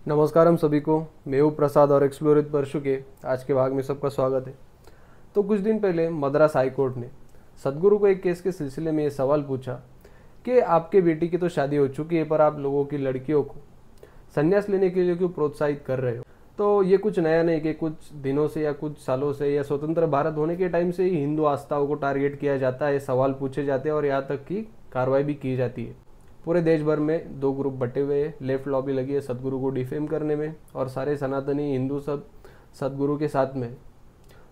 नमस्कार हम सभी को। मैं हूँ प्रसाद और एक्सप्लोरित परशु के आज के भाग में सबका स्वागत है। तो कुछ दिन पहले मद्रास हाई कोर्ट ने सदगुरु को एक केस के सिलसिले में ये सवाल पूछा कि आपके बेटी की तो शादी हो चुकी है, पर आप लोगों की लड़कियों को संन्यास लेने के लिए क्यों प्रोत्साहित कर रहे हो। तो ये कुछ नया नहीं कि कुछ दिनों से या कुछ सालों से या स्वतंत्र भारत होने के टाइम से ही हिंदू आस्थाओं को टारगेट किया जाता है, सवाल पूछे जाते हैं और यहाँ तक कि कार्रवाई भी की जाती है। पूरे देश भर में दो ग्रुप बटे हुए हैं। लेफ्ट लॉबी लगी है सदगुरु को डिफेम करने में और सारे सनातनी हिंदू सब सदगुरु के साथ में।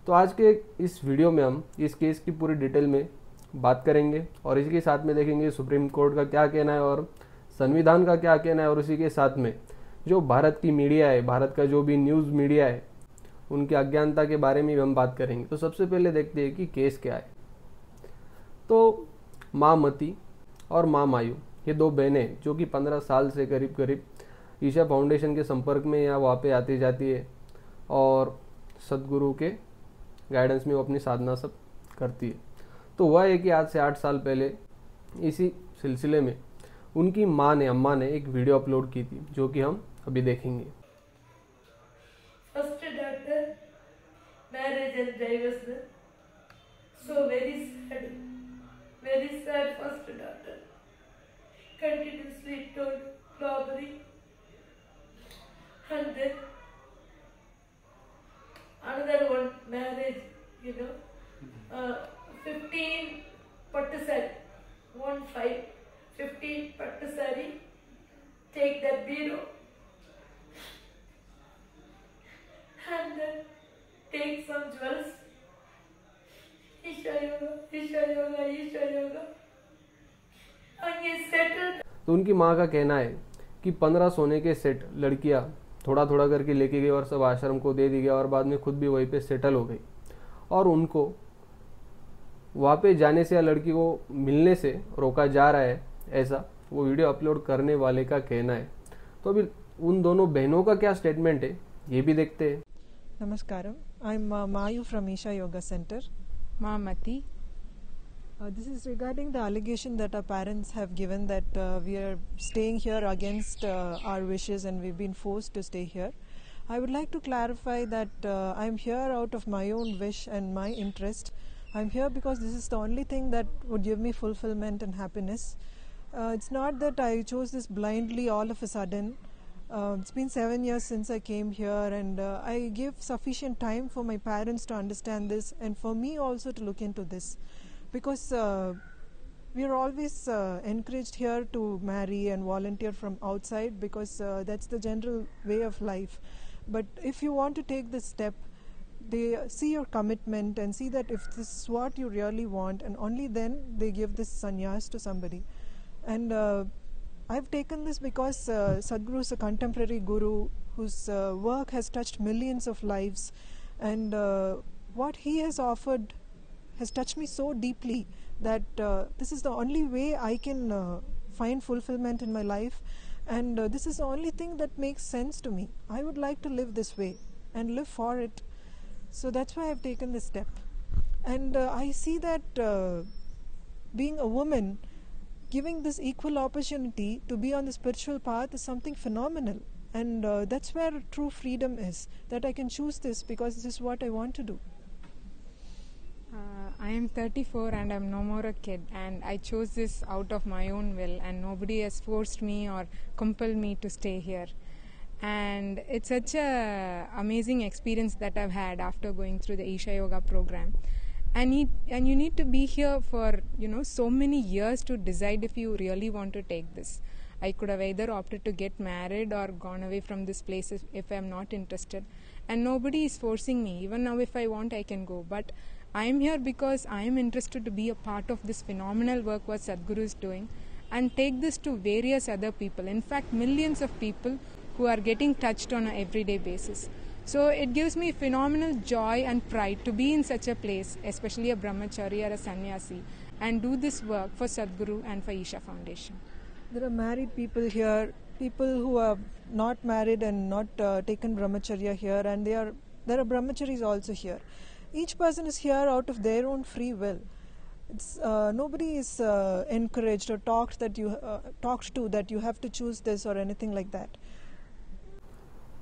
तो आज के इस वीडियो में हम इस केस की पूरी डिटेल में बात करेंगे और इसी के साथ में देखेंगे सुप्रीम कोर्ट का क्या कहना है और संविधान का क्या कहना है, और उसी के साथ में जो भारत की मीडिया है, भारत का जो भी न्यूज़ मीडिया है, उनकी अज्ञानता के बारे में भी हम बात करेंगे। तो सबसे पहले देखते हैं कि केस क्या है। तो माँ मती और माँ मायू, ये दो बहनें जो कि 15 साल से करीब करीब ईशा फाउंडेशन के संपर्क में या वहाँ पे आती जाती है और सदगुरु के गाइडेंस में वो अपनी साधना सब करती है। तो हुआ है कि आज से 8 साल पहले इसी सिलसिले में उनकी माँ ने, अम्मा ने एक वीडियो अपलोड की थी जो कि हम अभी देखेंगे। First daughter, marriage and divorce. So very sad first daughter. Continuously told robbery. And then another one, marriage, 15 pattu sari, 15 pattu sari, take the bureau. And then take some jewels. Isha yoga, Isha yoga, Isha yoga. And he settled. तो उनकी माँ का कहना है कि 15 सोने के set लड़कियाँ थोड़ा थोड़ा करके लेके गई और सब आश्रम को दे दी गया और बाद में खुद भी वहीं पे सेटल हो गई और उनको वहाँ पे जाने से या लड़की को मिलने से रोका जा रहा है, ऐसा वो वीडियो अपलोड करने वाले का कहना है। तो अभी उन दोनों बहनों का क्या स्टेटमेंट है ये भी देखते हैं। Namaskaram. I'm Mayu from Isha Yoga Center. Mamati. This is regarding the allegation that our parents have given that we are staying here against our wishes and we've been forced to stay here. I would like to clarify that I'm here out of my own wish and my interest. I'm here because this is the only thing that would give me fulfillment and happiness. It's not that I chose this blindly all of a sudden. It's been 7 years since I came here, and I give sufficient time for my parents to understand this and for me also to look into this, because we are always encouraged here to marry and volunteer from outside, because that's the general way of life. But if you want to take this step, they see your commitment and see that if this is what you really want, and only then they give this sannyas to somebody. And I've taken this because Sadhguru is a contemporary guru whose work has touched millions of lives, and what he has offered has touched me so deeply that this is the only way I can find fulfillment in my life, and this is the only thing that makes sense to me. I would like to live this way and live for it. So that's why I've taken this step. And I see that being a woman, giving this equal opportunity to be on the spiritual path is something phenomenal, and that's where true freedom is, that I can choose this because this is what I want to do. I am 34 and I'm no more a kid, and I chose this out of my own will, and nobody has forced me or compelled me to stay here. And it's such a amazing experience that I've had after going through the Isha Yoga program. And you need to be here for so many years to decide if you really want to take this. I could have either opted to get married or gone away from this place if I'm not interested, and nobody is forcing me. Even now if I want I can go, but I am here because I am interested to be a part of this phenomenal work what Sadhguru is doing and take this to various other people, in fact millions of people who are getting touched on an everyday basis. So it gives me phenomenal joy and pride to be in such a place, especially a brahmachari or a sannyasi, and do this work for Sadhguru and for Isha Foundation. There are married people here, people who are not married and not taken brahmacharya here, and there are brahmacharis also here. Each person is here out of their own free will. Nobody is encouraged or talked to that you have to choose this or anything like that.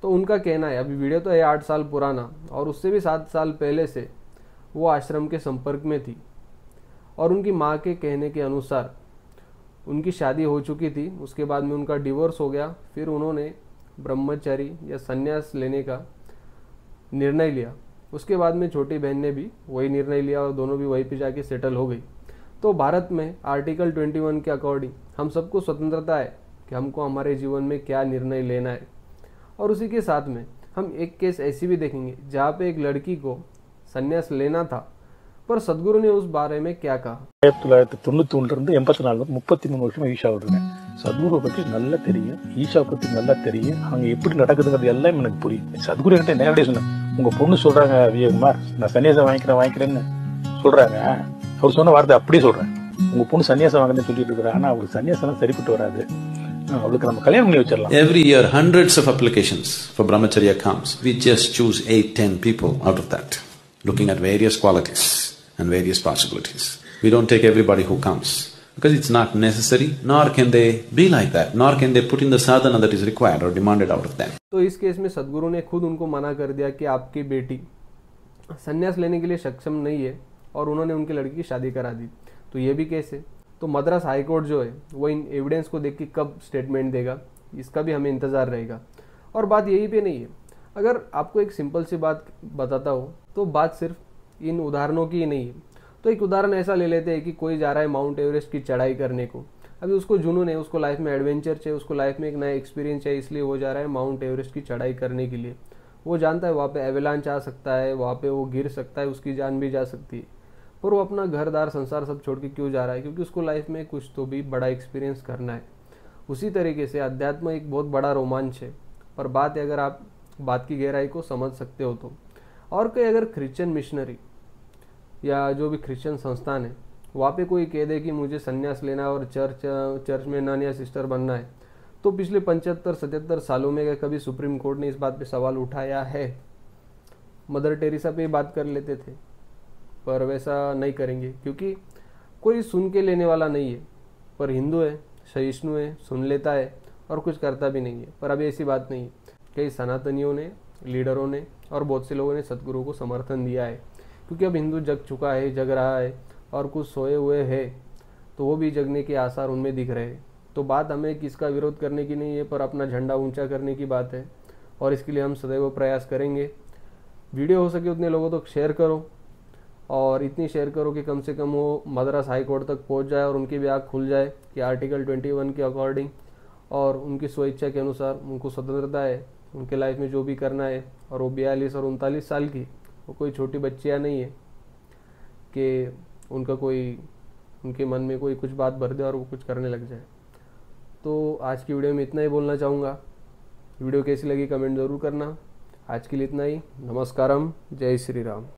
तो उनका कहना है, अभी video तो है 8 साल पुराना, और उससे भी 7 साल पहले से वो आश्रम के संपर्क में थी, और उनकी माँ के कहने के अनुसार उनकी शादी हो चुकी थी, उसके बाद में उनका डिवोर्स हो गया, फिर उन्होंने ब्रह्मचारी या संन्यास लेने का निर्णय लिया। उसके बाद में छोटी बहन ने भी वही निर्णय लिया और दोनों भी वहीं पे जाके सेटल हो गई। तो भारत में आर्टिकल 21 के अकॉर्डिंग हम सबको स्वतंत्रता है कि हमको हमारे जीवन में क्या निर्णय लेना है। और उसी के साथ में हम एक केस ऐसी भी देखेंगे जहाँ पे एक लड़की को संन्यास लेना था, पर सदगुरु ने उस बारे में क्या कहा। 1991 84 33 வருஷமா ஈஷாவில் இருக்கேன். சத்குருவை பற்றி நல்லா தெரியும், ஈஷா பற்றி நல்லா தெரியும், அங்கே எப்படி நடக்குதுங்கிறது எல்லாம் எனக்கு புரியும். சத்குரு என்கிட்ட நேரடியாக சொன்னேன், உங்கள் பொண்ணு சொல்கிறாங்க விஜயகுமார் நான் சன்னியாசம் வாங்கிக்கிறேன்னு சொல்கிறாங்க. அவர் சொன்ன வார்த்தை அப்படியே சொல்கிறேன், உங்கள் பொண்ணு சன்னியாசம் வாங்குறேன்னு சொல்லிட்டு இருக்கிறாங்க, ஆனால் அவருக்கு சன்னியாசம் சரிப்பட்டு வராது, அவளுக்கு நம்ம கல்யாணம் பண்ணி வச்சிடலாம். Every year hundreds of applications for brahmacharya comes. We just choose 8-10 people out of that, looking at various qualities and various possibilities. We don't take everybody who comes because it's not necessary, nor can they be like that, nor can they put in the sadhana that is required or demanded out of them. तो इस case में सदगुरु ने खुद उनको मना कर दिया कि आपकी बेटी संन्यास लेने के लिए सक्षम नहीं है, और उन्होंने उनकी लड़की की शादी करा दी। तो ये भी केस है। तो मद्रास हाई कोर्ट जो है वो इन एविडेंस को देख के कब स्टेटमेंट देगा, इसका भी हमें इंतज़ार रहेगा। और बात यही पे नहीं है, अगर आपको एक सिंपल सी बात बताता हो तो बात सिर्फ इन उदाहरणों की ही नहीं है। तो एक उदाहरण ऐसा ले लेते हैं कि कोई जा रहा है माउंट एवरेस्ट की चढ़ाई करने को, अभी उसको जुनून है, उसको लाइफ में एडवेंचर चाहिए, उसको लाइफ में एक नया एक्सपीरियंस चाहिए, इसलिए वो जा रहा है माउंट एवरेस्ट की चढ़ाई करने के लिए। वो जानता है वहाँ पे एवेलांच आ सकता है, वहाँ पे वो गिर सकता है, उसकी जान भी जा सकती है, पर वो अपना घर दार संसार सब छोड़ के क्यों जा रहा है? क्योंकि उसको लाइफ में कुछ तो भी बड़ा एक्सपीरियंस करना है। उसी तरीके से अध्यात्म एक बहुत बड़ा रोमांच है, पर बात है अगर आप बात की गहराई को समझ सकते हो तो। और कोई अगर क्रिश्चियन मिशनरी या जो भी क्रिश्चियन संस्थान है वहाँ पे कोई कह दे कि मुझे संन्यास लेना है और चर्च में नन या सिस्टर बनना है, तो पिछले 75-77 सालों में कभी सुप्रीम कोर्ट ने इस बात पे सवाल उठाया है? मदर टेरेसा पे बात कर लेते थे, पर वैसा नहीं करेंगे क्योंकि कोई सुन के लेने वाला नहीं है। पर हिंदू है, सहिष्णु है, सुन लेता है और कुछ करता भी नहीं है। पर अभी ऐसी बात नहीं है। कई सनातनियों ने, लीडरों ने और बहुत से लोगों ने सतगुरु को समर्थन दिया है, क्योंकि अब हिंदू जग चुका है, जग रहा है, और कुछ सोए हुए हैं तो वो भी जगने के आसार उनमें दिख रहे हैं। तो बात हमें किसका विरोध करने की नहीं है, पर अपना झंडा ऊंचा करने की बात है, और इसके लिए हम सदैव प्रयास करेंगे। वीडियो हो सके उतने लोगों तक शेयर करो, और इतनी शेयर करो कि कम से कम वो मद्रास हाई कोर्ट तक पहुंच जाए और उनकी भी आँख खुल जाए कि आर्टिकल 21 के अकॉर्डिंग और उनकी स्वेच्छा के अनुसार उनको स्वतंत्रता है, उनके लाइफ में जो भी करना है। और वो 42 और 39 साल की, वो कोई छोटी बच्चियाँ नहीं है कि उनका कोई, उनके मन में कोई कुछ बात भर दे और वो कुछ करने लग जाए। तो आज की वीडियो में इतना ही बोलना चाहूँगा। वीडियो कैसी लगी कमेंट ज़रूर करना। आज के लिए इतना ही। नमस्कारम, जय श्री राम।